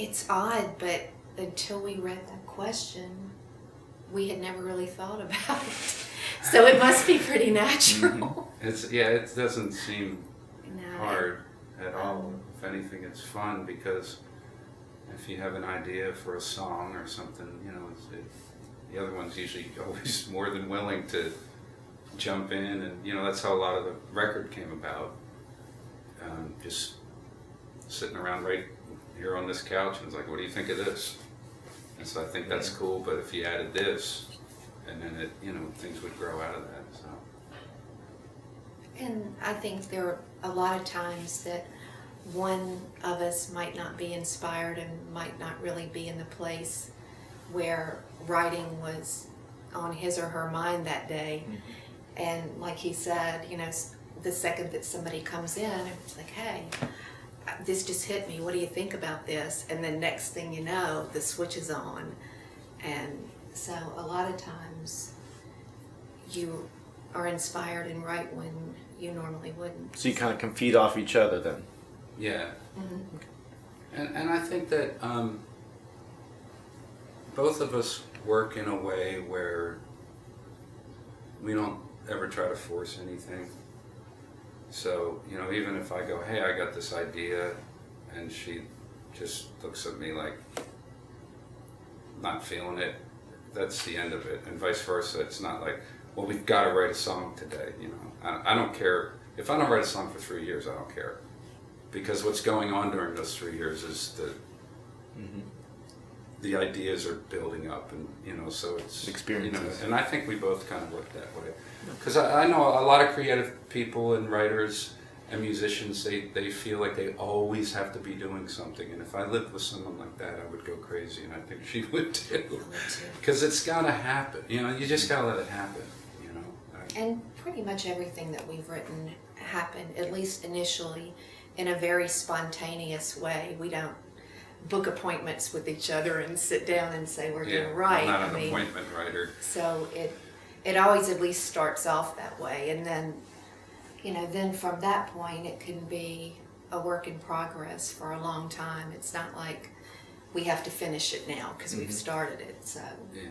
It's odd, but until we read that question, we had never really thought about it. So it must be pretty natural. It doesn't seem No. hard at all. If anything, it's fun because if you have an idea for a song or something, the other one's usually always more than willing to jump in, and that's how a lot of the record came about. Just sitting around right here on this couch, and it's like, what do you think of this? And so I think that's cool. But if you added this, and then it, things would grow out of that. So. And I think there are a lot of times that one of us might not be inspired and might not really be in the place where writing was on his or her mind that day. Mm-hmm. And like he said, the second that somebody comes in, it's like, hey, this just hit me. What do you think about this? And then next thing you know, the switch is on. And so a lot of times you are inspired and write when you normally wouldn't. So you kind of can feed off each other then? Yeah. Mm-hmm. And I think that both of us work in a way where we don't ever try to force anything. So, even if I go, hey, I got this idea, and she just looks at me like not feeling it, that's the end of it. And vice versa. It's not like, well, we've got to write a song today. I don't care. If I don't write a song for 3 years, I don't care. Because what's going on during those 3 years is the ideas are building up, and so it's experiences. And I think we both kind of look that way. Because I know a lot of creative people and writers and musicians, they feel like they always have to be doing something. And if I lived with someone like that, I would go crazy, and I think she would too. Because it's got to happen. You just got to let it happen. And pretty much everything that we've written happened, at least initially, in a very spontaneous way. We don't book appointments with each other and sit down and say we're going to write. I'm not an appointment writer. So it always at least starts off that way, and then then from that point it can be a work in progress for a long time. It's not like we have to finish it now because we've started it. So yeah.